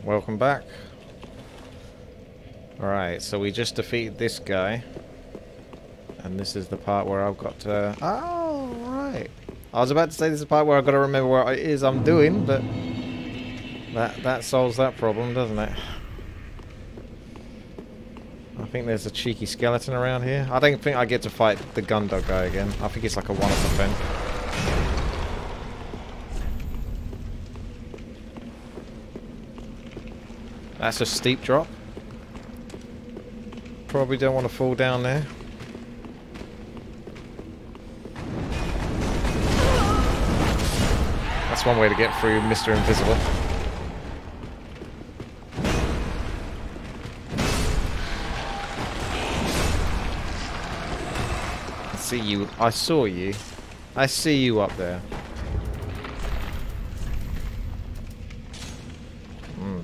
welcome back. Alright, so we just defeated this guy. And this is the part where I've got to... Oh, right. I was about to say this is the part where I've got to remember what it is I'm doing, but... That solves that problem, doesn't it? I think there's a cheeky skeleton around here. I don't think I get to fight the gun dog guy again. I think it's like a one-off event. That's a steep drop. Probably don't want to fall down there. That's one way to get through Mr. Invisible. I see you. I saw you. I see you up there.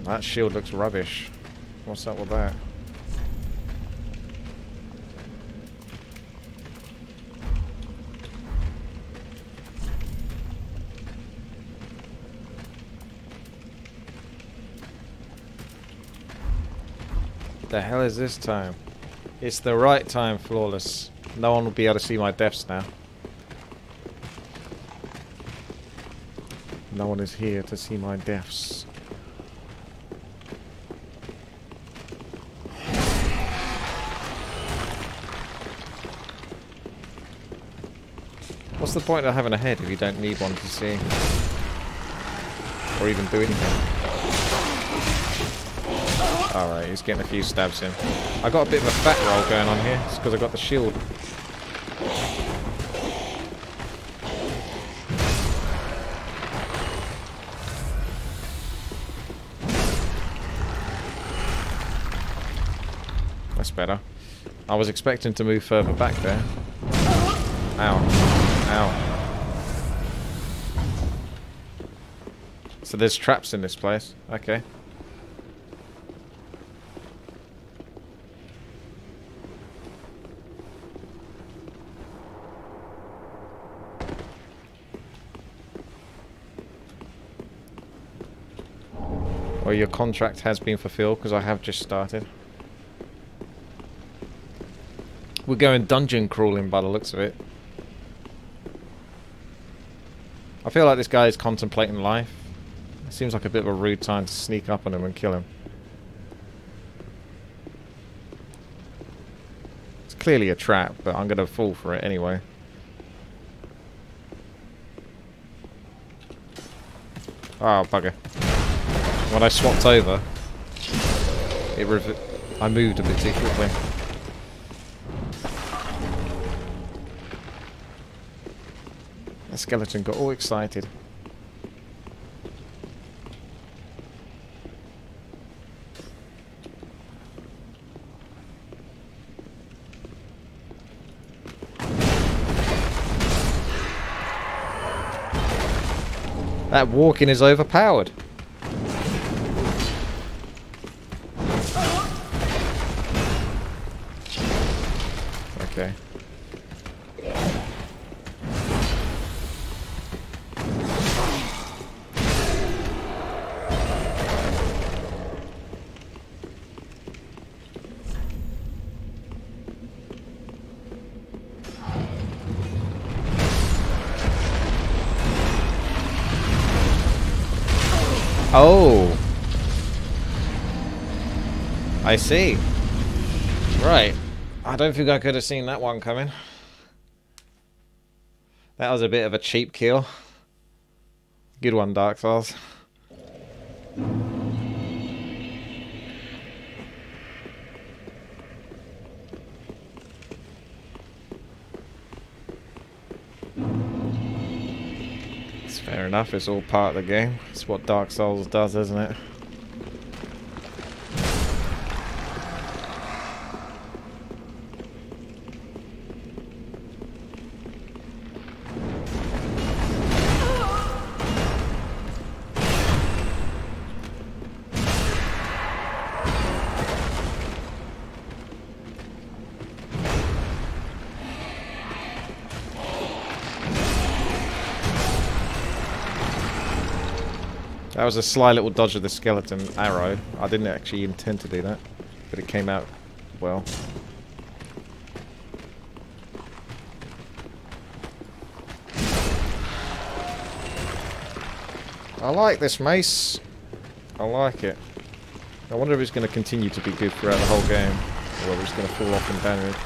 That shield looks rubbish. What's up with that? The hell is this time? It's the right time, Flawless. No one will be able to see my deaths now. No one is here to see my deaths. What's the point of having a head if you don't need one to see? Or even do anything? Alright, he's getting a few stabs in. I got a bit of a fat roll going on here. It's because I got the shield. That's better. I was expecting to move further back there. Ow. Ow. So there's traps in this place. Okay. Well, your contract has been fulfilled because I have just started. We're going dungeon crawling by the looks of it. I feel like this guy is contemplating life. It seems like a bit of a rude time to sneak up on him and kill him. It's clearly a trap, but I'm going to fall for it anyway. Oh, bugger. When I swapped over, I moved a bit too quickly. The skeleton got all excited. That walking is overpowered. Okay. Oh, I see. Right. I don't think I could have seen that one coming. That was a bit of a cheap kill. Good one, Dark Souls. Fair enough, it's all part of the game. It's what Dark Souls does, isn't it? That was a sly little dodge of the skeleton arrow. I didn't actually intend to do that, but it came out well. I like this mace. I like it. I wonder if it's going to continue to be good throughout the whole game, or whether it's going to fall off in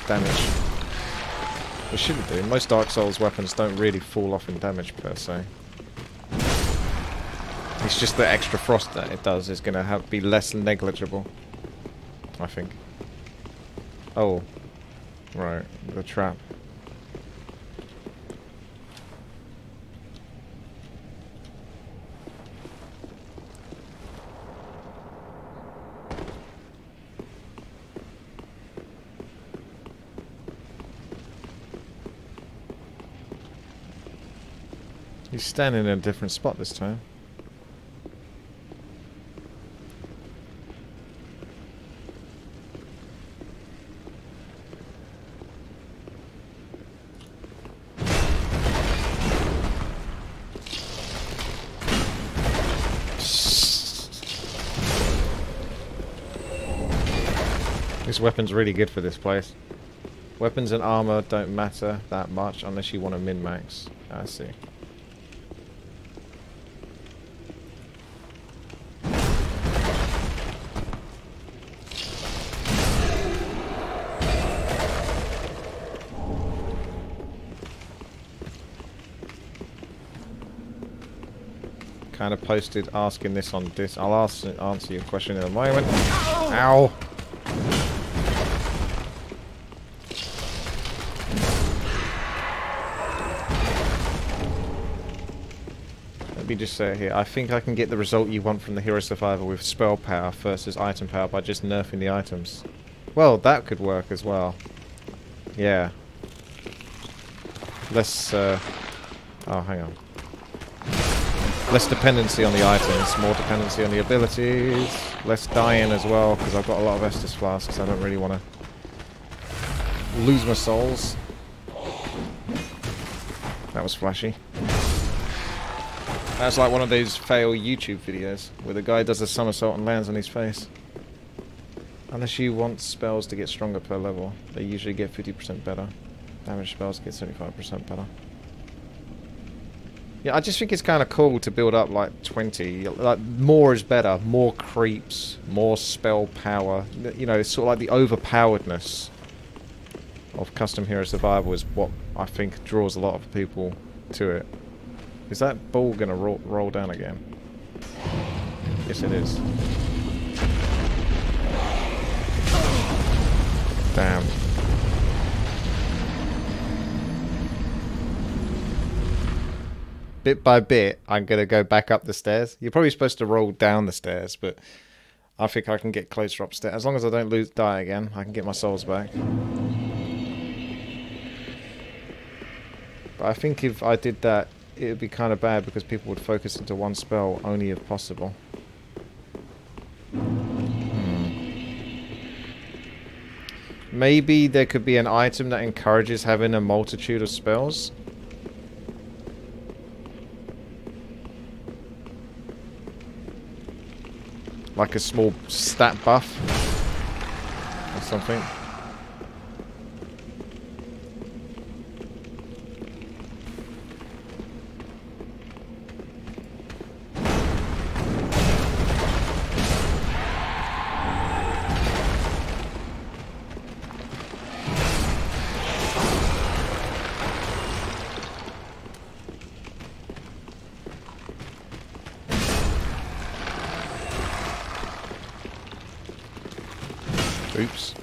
damage. It shouldn't do. Most Dark Souls weapons don't really fall off in damage per se. It's just the extra frost that it does is going to be less negligible, I think. Oh, right, the trap. He's standing in a different spot this time. This weapon's really good for this place. Weapons and armor don't matter that much unless you want to min-max. I see. Kind of posted asking this on this. I'll answer your question in a moment. Ow! Let me just say it here. I think I can get the result you want from the Hero Survivor with spell power versus item power by just nerfing the items. Well, that could work as well. Yeah. Less, oh, hang on. Less dependency on the items, more dependency on the abilities. Less dying as well, because I've got a lot of Estus flasks. I don't really want to lose my souls. That was flashy. That's like one of those fail YouTube videos where the guy does a somersault and lands on his face. Unless you want spells to get stronger per level, they usually get 50% better. Damage spells get 75% better. Yeah, I just think it's kind of cool to build up like 20. Like, more is better. More creeps, more spell power. You know, it's sort of like the overpoweredness of Custom Hero Survival is what I think draws a lot of people to it. Is that ball going to roll down again? Yes, it is. Damn. Bit by bit, I'm going to go back up the stairs. You're probably supposed to roll down the stairs, but I think I can get closer upstairs. As long as I don't die again, I can get my souls back. But I think if I did that, it would be kind of bad because people would focus into one spell only if possible. Maybe there could be an item that encourages having a multitude of spells. Like a small stat buff or something. Oops.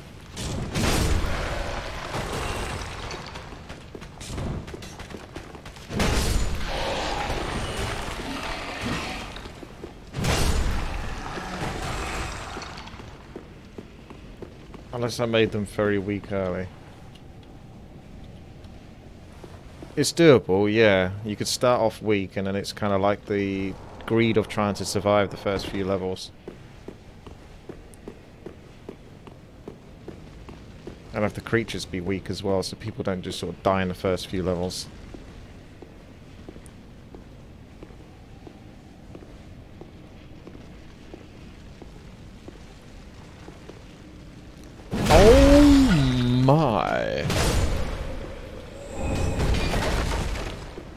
Unless I made them very weak early. It's doable, yeah. You could start off weak and then it's kind of like the greed of trying to survive the first few levels. And have the creatures be weak as well, so people don't just sort of die in the first few levels.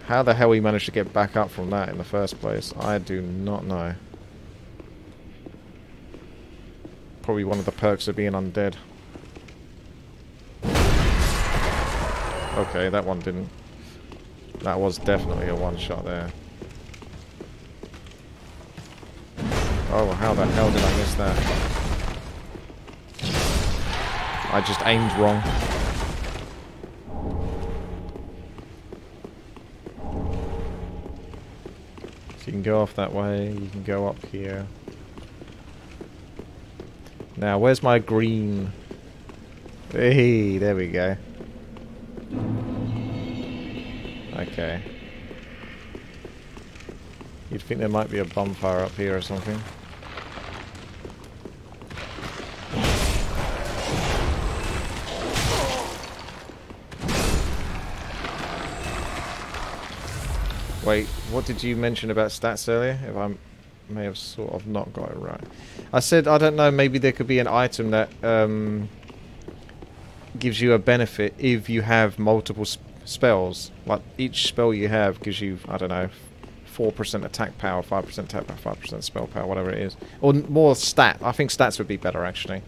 How the hell he managed to get back up from that in the first place, I do not know. Probably one of the perks of being undead. Okay, that one didn't. That was definitely a one-shot there. Oh, how the hell did I miss that? I just aimed wrong. So you can go off that way, you can go up here. Now, where's my green? Hey, there we go. Okay. You'd think there might be a bonfire up here or something. Wait, what did you mention about stats earlier? If I may have sort of not got it right. I said, I don't know, maybe there could be an item that gives you a benefit if you have multiple spells. Like, each spell you have gives you, I don't know, 4% attack power, 5% attack power, 5% spell power, whatever it is. Or more stat. I think stats would be better, actually.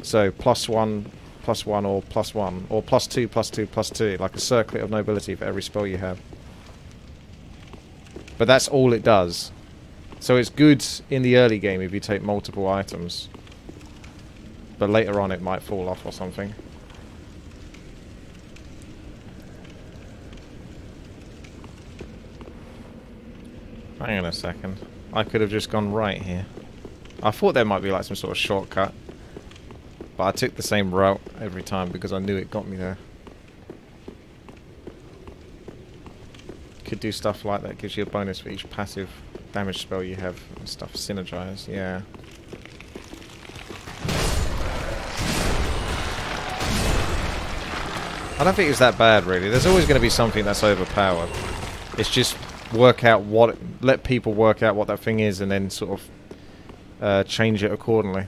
So, +1, +1, or +1. Or +2, +2, +2. Like a circlet of nobility for every spell you have. But that's all it does. So it's good in the early game if you take multiple items. But later on it might fall off or something. Hang on a second. I could have just gone right here. I thought there might be like some sort of shortcut. But I took the same route every time because I knew it got me there. Could do stuff like that, gives you a bonus for each passive damage spell you have and stuff. Synergize, yeah. I don't think it's that bad, really. There's always going to be something that's overpowered. It's just work out what, let people work out what that thing is and then sort of change it accordingly.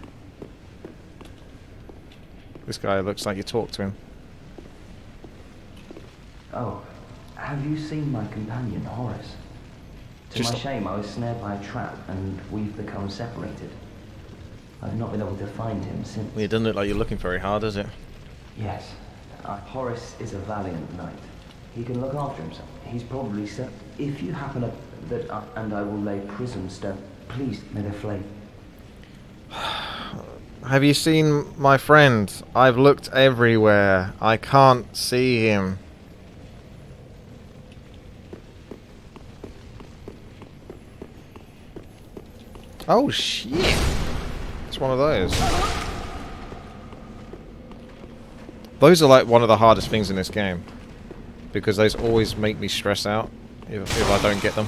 This guy looks like you talked to him. Oh, have you seen my companion, Horace? To my shame, I was snared by a trap and we've become separated. I've not been able to find him since. Well, it doesn't look like you're looking very hard, does it? Yes. Horace is a valiant knight. He can look after himself. He's probably set. If you happen to... and I will lay prism stone. Please, may the flame. Have you seen my friend? I've looked everywhere. I can't see him. Oh shit! It's one of those. Those are like one of the hardest things in this game. Because those always make me stress out if I don't get them.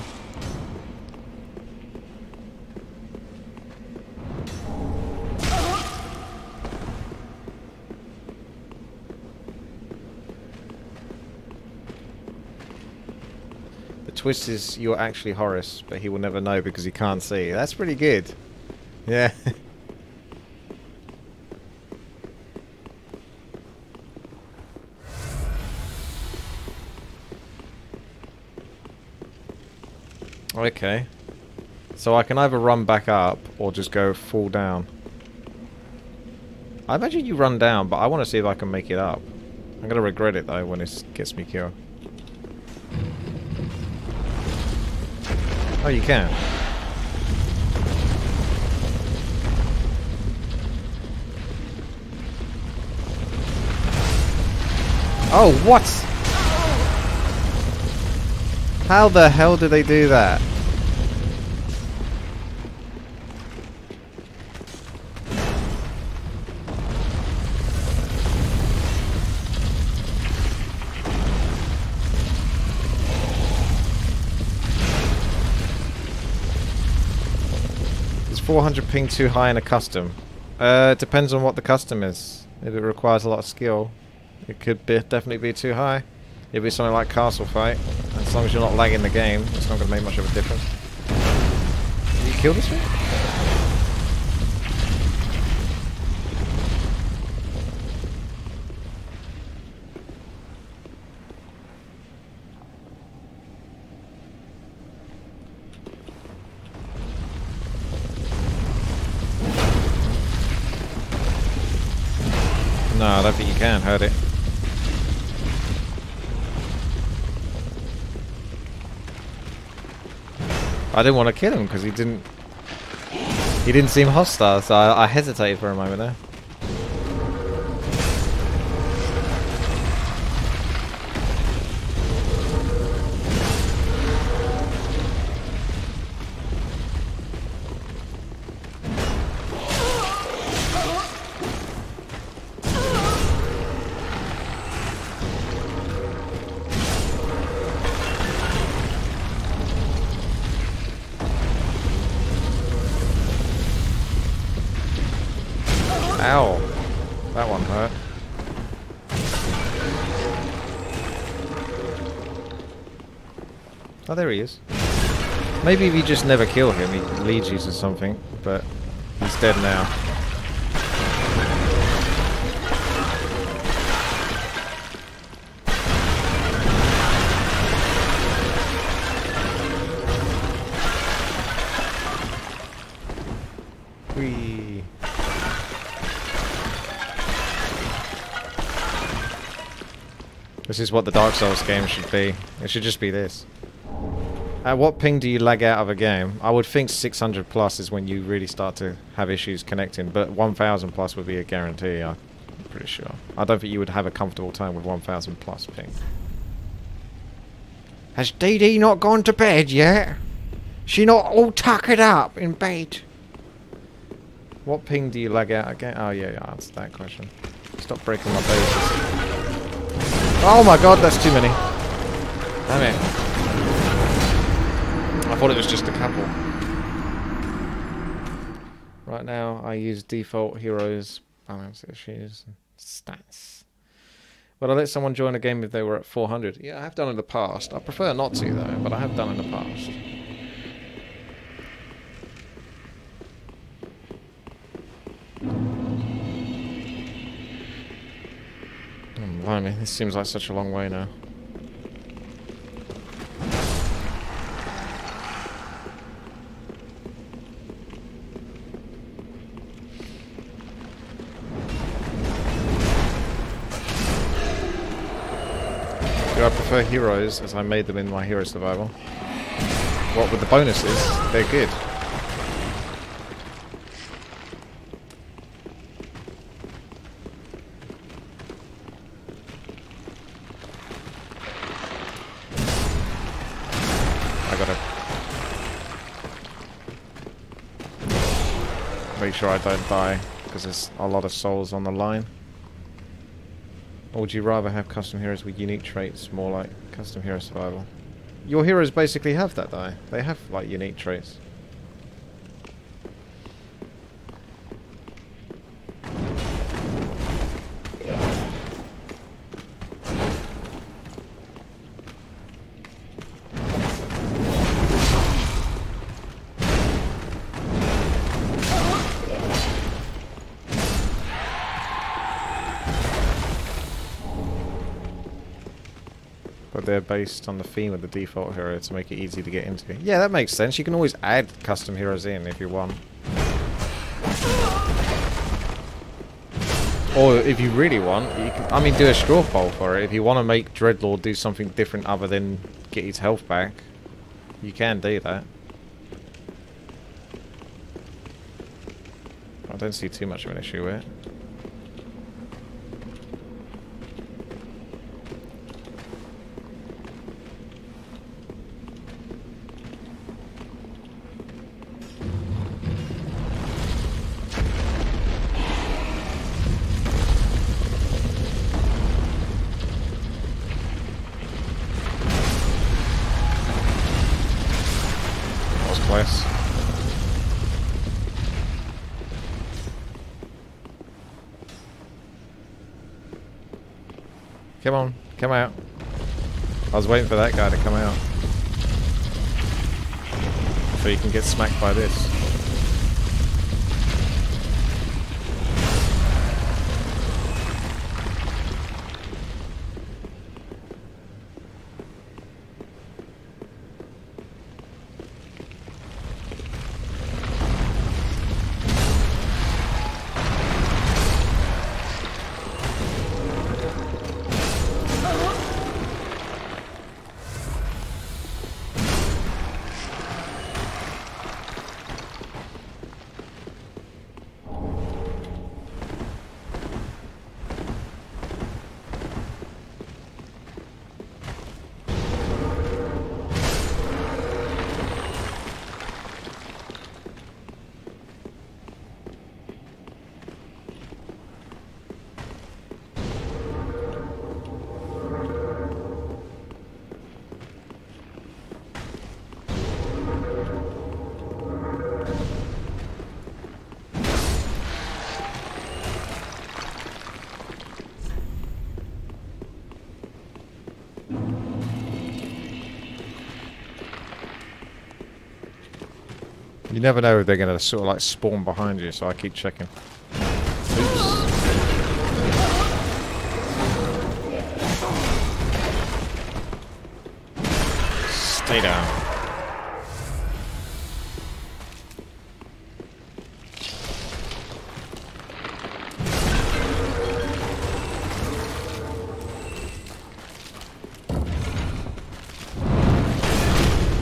The twist is you're actually Horace, but he will never know because he can't see. That's pretty good. Yeah. Okay. So I can either run back up or just go fall down. I imagine you run down, but I want to see if I can make it up. I'm going to regret it though when it gets me killed. Oh, you can. Oh, what? How the hell did they do that? Is 400 ping too high in a custom? Depends on what the custom is. If it requires a lot of skill, it could definitely be too high. If it's something like Castle Fight, as long as you're not lagging the game, it's not going to make much of a difference. Did you kill this thing? No, I don't think you can hurt it. I didn't want to kill him because he didn't seem hostile, so I hesitated for a moment there. Ow. That one hurt. Oh, there he is. Maybe if you just never kill him, he leads you to something, but he's dead now. Whee. This is what the Dark Souls game should be. It should just be this. At what ping do you lag out of a game? I would think 600 plus is when you really start to have issues connecting, but 1000 plus would be a guarantee, I'm pretty sure. I don't think you would have a comfortable time with 1000 plus ping. Has Dee Dee not gone to bed yet? She not all tuckered up in bed? What ping do you lag out again? Oh yeah, I answered that question. Stop breaking my bases. Oh my god, that's too many. Damn it. I thought it was just a couple. Right now, I use default heroes, balance issues, stats. Would I let someone join a game if they were at 400? Yeah, I have done in the past. I prefer not to though, but I have done in the past. Blimey, this seems like such a long way now. Do I prefer heroes as I made them in my hero survival? What with the bonuses? They're good. Make sure I don't die, because there's a lot of souls on the line. Or would you rather have custom heroes with unique traits, more like custom hero survival? Your heroes basically have that though. They have like unique traits. But they're based on the theme of the default hero to make it easy to get into. Yeah, that makes sense. You can always add custom heroes in if you want. Or if you really want, you can, I mean, do a straw poll for it. If you want to make Dreadlord do something different other than get his health back, you can do that. I don't see too much of an issue with it. Close. Come on, come out. I was waiting for that guy to come out. So you can get smacked by this. You never know if they're going to sort of like spawn behind you, so I keep checking. Oops. Stay down.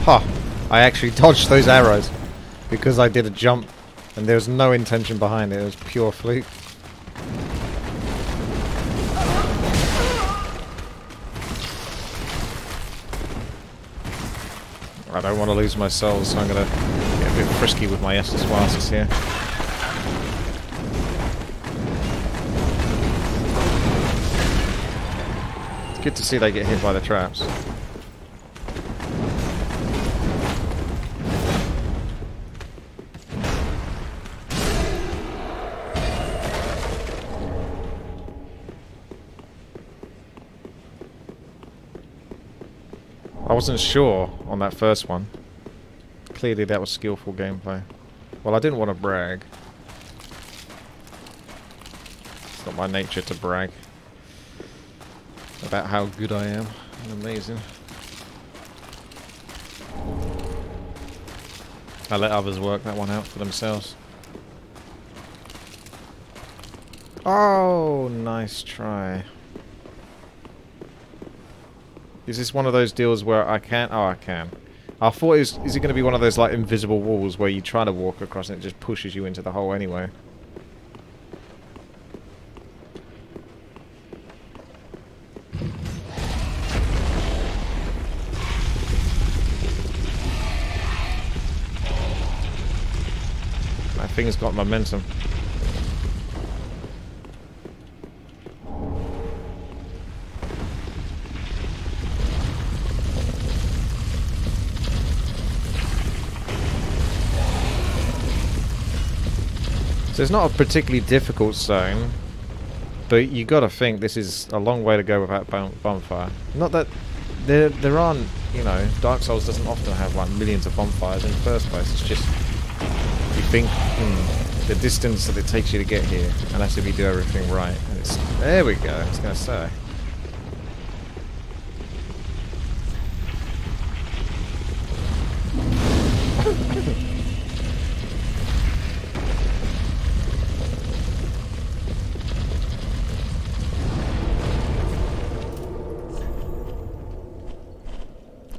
Huh. I actually dodged those arrows because I did a jump and there was no intention behind it. It was pure fluke. I don't want to lose my soul, so I'm going to get a bit frisky with my Estus Flasks here. It's good to see they get hit by the traps. I wasn't sure on that first one. Clearly that was skillful gameplay. Well, I didn't want to brag. It's not my nature to brag about how good I am and amazing. I let others work that one out for themselves. Oh, nice try. Is this one of those deals where I can't? Oh, I can. I thought is it going to be one of those like invisible walls where you try to walk across and it just pushes you into the hole anyway? That thing's got momentum. So it's not a particularly difficult zone, but you got to think this is a long way to go without bonfire. Not that there aren't, you know, Dark Souls doesn't often have like millions of bonfires in the first place. It's just you think the distance that it takes you to get here, and that's if you do everything right. And it's there we go. I was gonna say.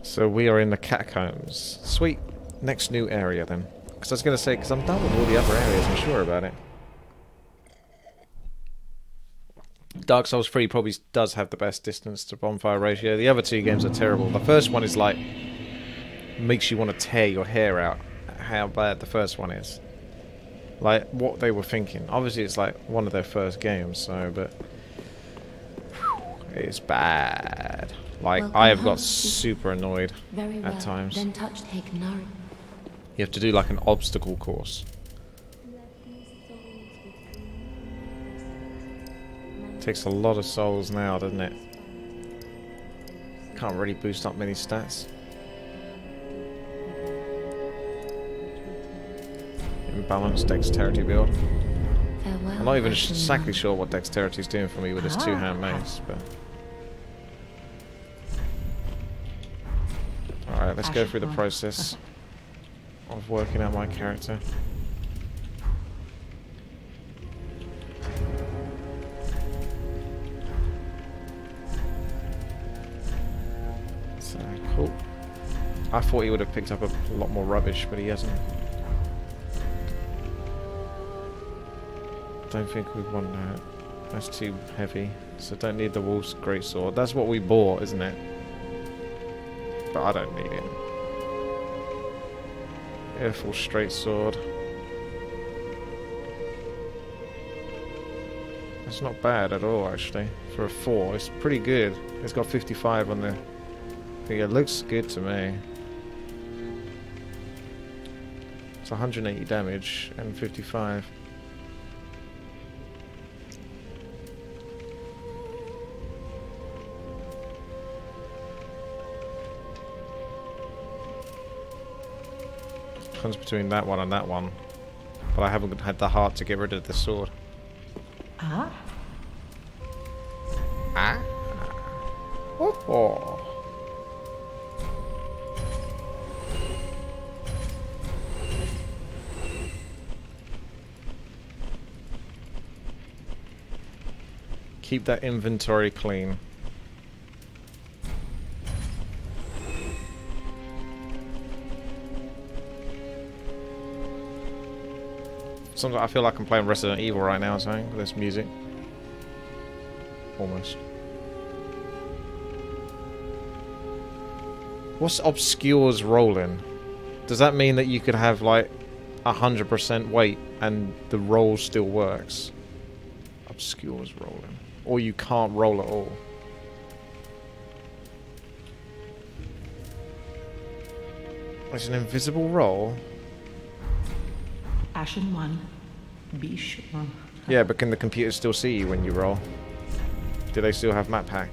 So we are in the catacombs. Sweet. Next new area then. Because I was going to say, because I'm done with all the other areas, I'm sure about it. Dark Souls 3 probably does have the best distance to bonfire ratio. The other two games are terrible. The first one is like, makes you want to tear your hair out. How bad the first one is. Like, what they were thinking. Obviously it's like one of their first games, so, but... it's bad. Like, I have got super annoyed at times. Then touch take nourish. You have to do like an obstacle course. Takes a lot of souls now, doesn't it? Can't really boost up many stats. Imbalanced dexterity build. I'm not even exactly sure what dexterity is doing for me with this two-hand mace, but... Alright, let's go through the process of working out my character. So, cool. I thought he would have picked up a lot more rubbish, but he hasn't. Don't think we want that. That's too heavy. So don't need the wolf's greatsword. That's what we bought, isn't it? But I don't need it. Airful straight sword. That's not bad at all, actually. For a 4, it's pretty good. It's got 55 on the thing. It looks good to me. It's 180 damage and 55. difference between that one and that one. But I haven't had the heart to get rid of the sword. Ah? Ah? Oh. Keep that inventory clean. Sometimes I feel like I'm playing Resident Evil right now or something with this music. Almost. What's obscures rolling? Does that mean that you could have like 100% weight and the roll still works? Obscures rolling. Or you can't roll at all. It's an invisible roll. Ashen one. Bish one. Yeah, but can the computer still see you when you roll? Do they still have map hack?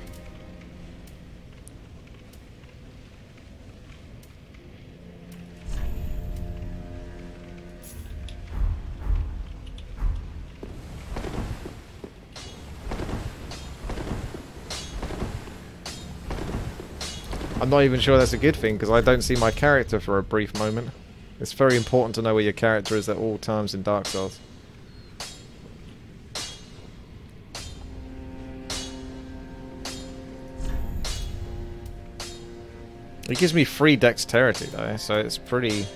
I'm not even sure that's a good thing because I don't see my character for a brief moment. It's very important to know where your character is at all times in Dark Souls. It gives me free dexterity though, so it's pretty...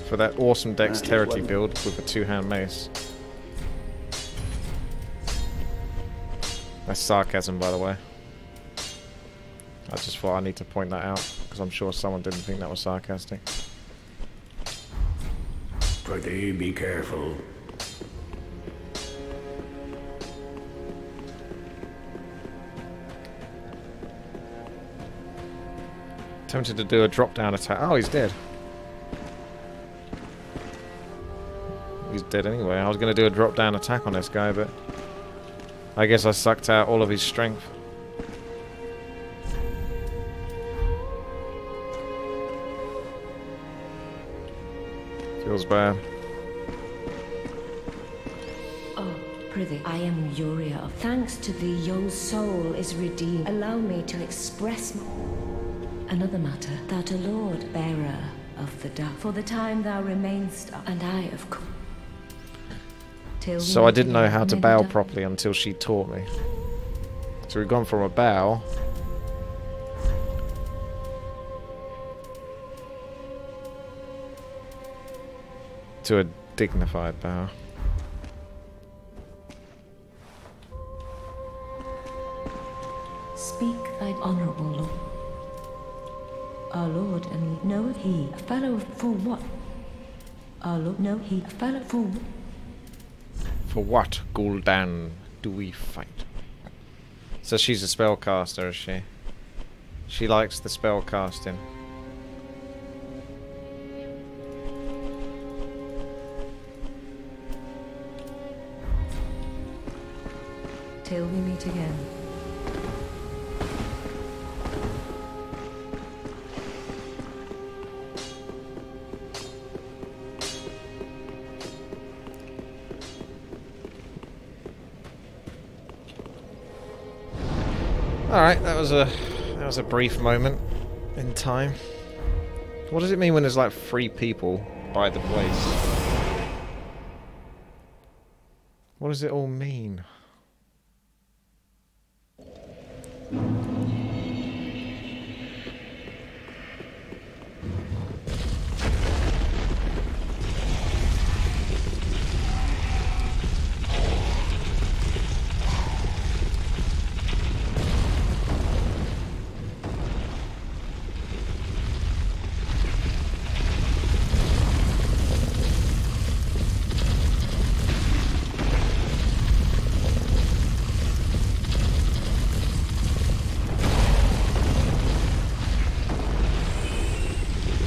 for that awesome dexterity build with a two-hand mace. That's sarcasm, by the way. I just thought I need to point that out, because I'm sure someone didn't think that was sarcastic. Pretty, be careful. Tempted to do a drop-down attack. Oh, he's dead. He's dead anyway. I was going to do a drop-down attack on this guy, but... I guess I sucked out all of his strength. Feels bad. Oh, prithee, I am Uriel. Thanks to thee, your soul is redeemed. Allow me to express another matter. Thou a Lord, bearer of the dark. For the time thou remainst, and I, of course. So I didn't know how to bow properly until she taught me. So we've gone from a bow to a dignified bow. Speak thy honourable Lord. Our Lord, and knoweth he a fellow for what? Our Lord, know he a fellow for what? For what, Gul'dan, do we fight? So she's a spellcaster, is she? She likes the spell casting. Till we meet again. Alright, that was a brief moment in time. What does it mean when there's like 3 people by the place? What does it all mean?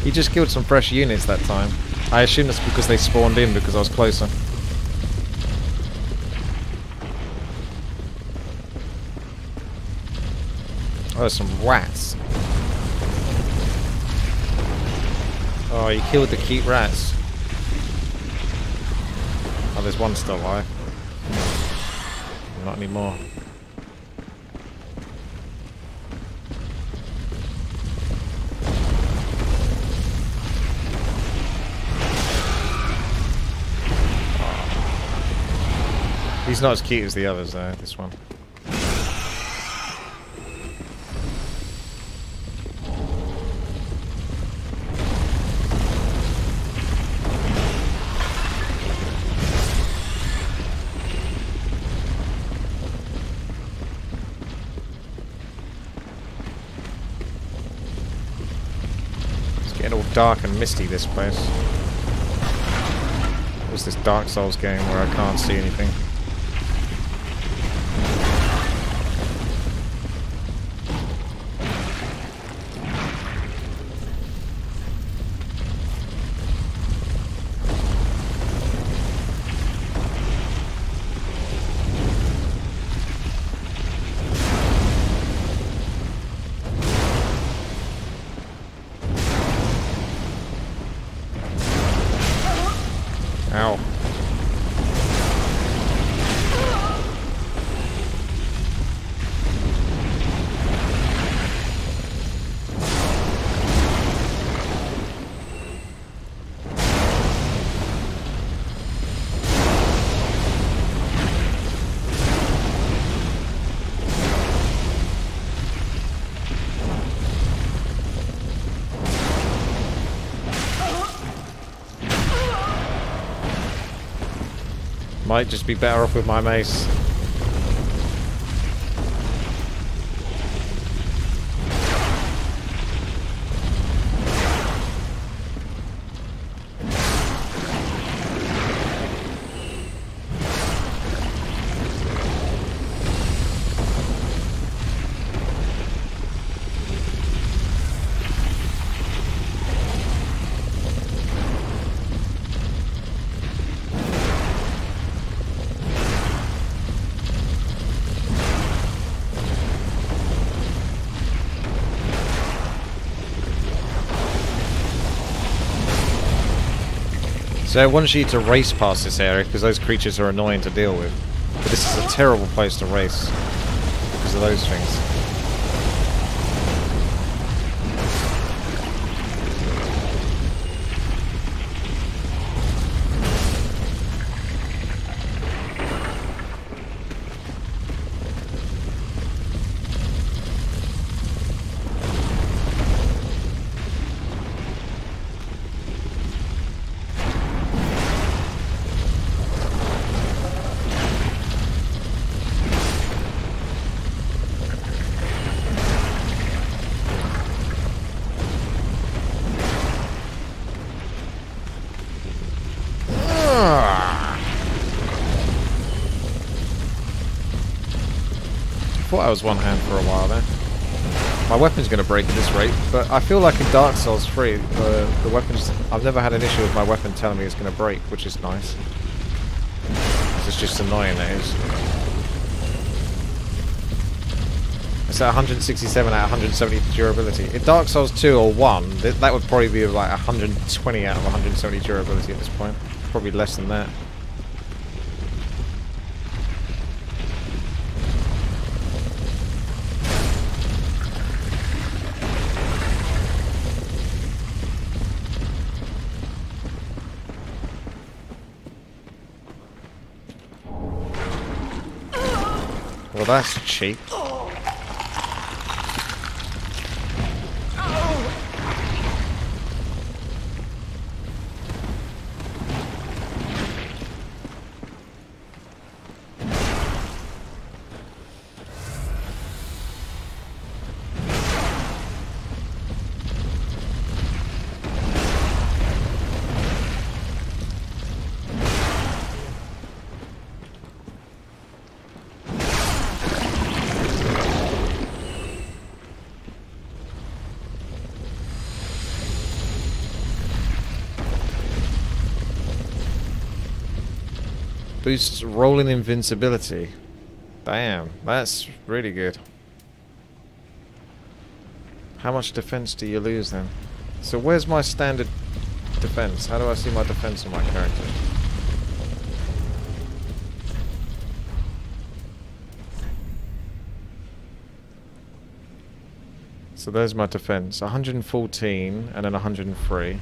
He just killed some fresh units that time. I assume that's because they spawned in because I was closer. Oh, there's some rats. Oh, you killed the cute rats. Oh, there's one still alive. Not anymore. He's not as cute as the others though, this one. It's getting all dark and misty, this place. What's this Dark Souls game where I can't see anything? Ow. Might just be better off with my mace. So it wants you to race past this area because those creatures are annoying to deal with. But this is a terrible place to race because of those things. I thought I was one hand for a while there. My weapon's going to break at this rate, but I feel like in Dark Souls 3, the weapons... I've never had an issue with my weapon telling me it's going to break, which is nice. It's just annoying, that is. It's at 167 out of 170 durability. In Dark Souls 2 or 1, that would probably be like 120 out of 170 durability at this point. Probably less than that. Well, that's cheap. Boosts rolling invincibility. Damn, that's really good. How much defense do you lose then? So where's my standard defense. How do I see my defense on my character? So there's my defense. 114 and then 103.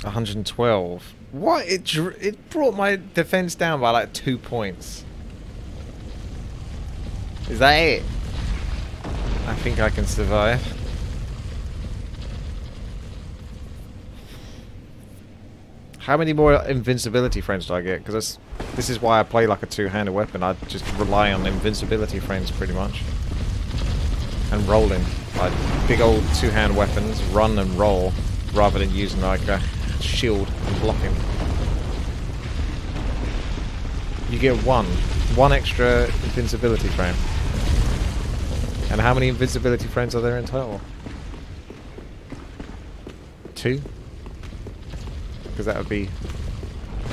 $112. What? It brought my defense down by like 2 points. Is that it? I think I can survive. How many more invincibility frames do I get? Because this is why I play like a two-handed weapon. I just rely on invincibility frames pretty much. And rolling. Like big old two-hand weapons, run and roll, rather than using like a shield and blocking. You get one extra invincibility frame. And how many invincibility frames are there in total? 2? Because that would be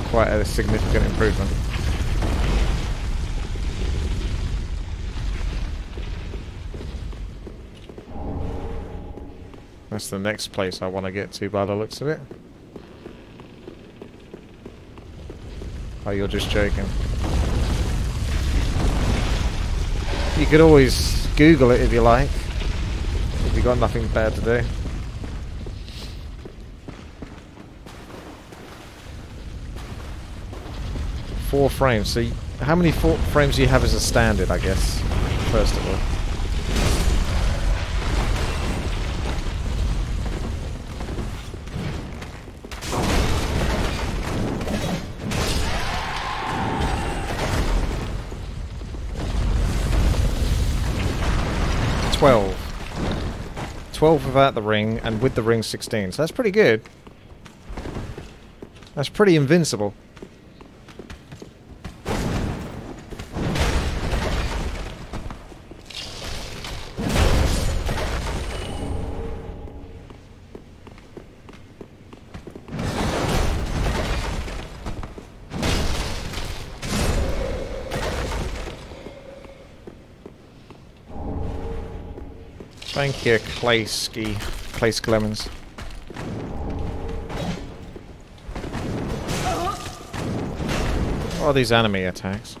quite a significant improvement. That's the next place I want to get to by the looks of it. Oh, you're just joking. You could always Google it if you like. If you've got nothing bad to do. Four frames. So how many frames do you have as a standard, I guess, first of all? $12 without the ring, and with the ring 16. So that's pretty good. That's pretty invincible. Thank you, Clay Clemens. What are these enemy attacks?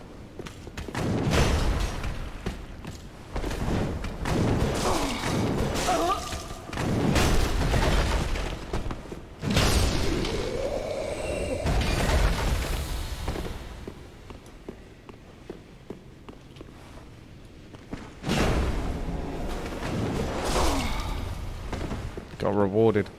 Got rewarded.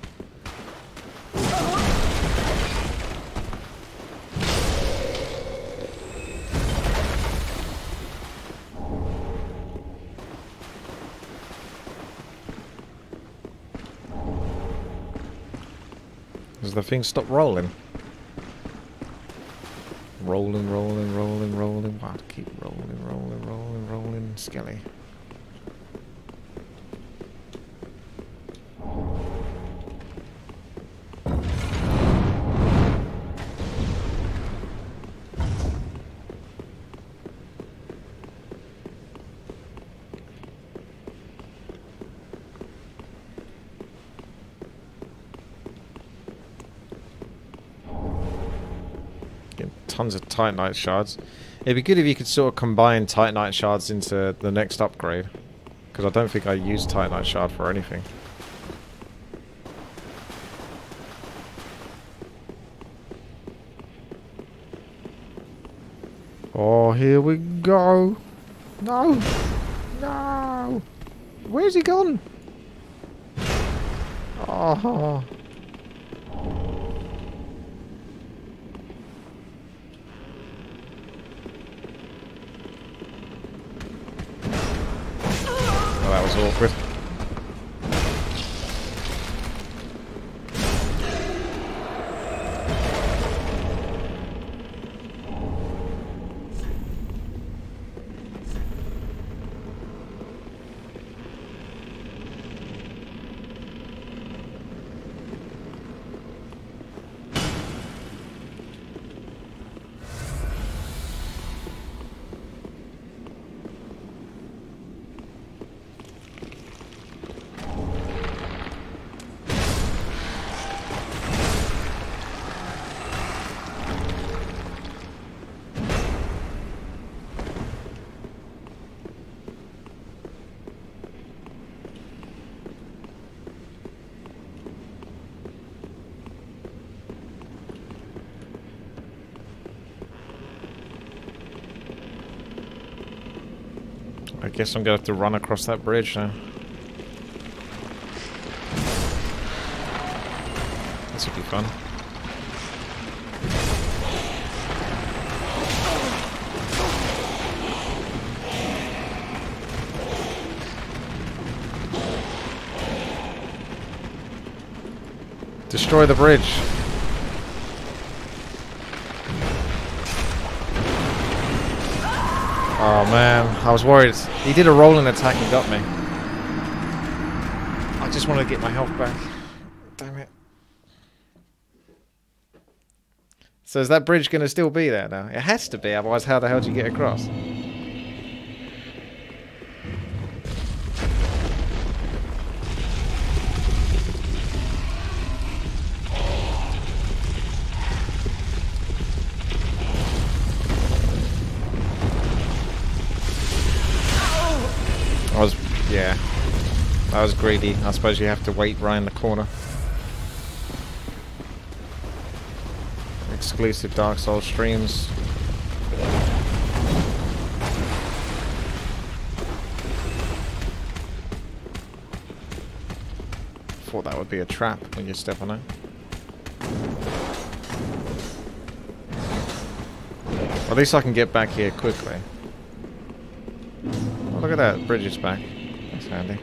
Does the thing stop rolling? Rolling, rolling, rolling, rolling. Wow, keep rolling, rolling, rolling, rolling. Skelly. Tons of Titanite shards. It'd be good if you could sort of combine Titanite shards into the next upgrade. Because I don't think I use Titanite shard for anything. Oh, here we go. No! No! Where's he gone? Oh. That was awkward. I guess I'm gonna have to run across that bridge now. This will be fun. Destroy the bridge. Oh man, I was worried. He did a rolling attack and got me. I just want to get my health back. Damn it. So is that bridge going to still be there now? It has to be, otherwise how the hell do you get across? Yeah, that was greedy. I suppose you have to wait right in the corner. Exclusive Dark Souls streams. Thought that would be a trap when you step on it. Well, at least I can get back here quickly. Oh, look at that, bridge is back. That's handy.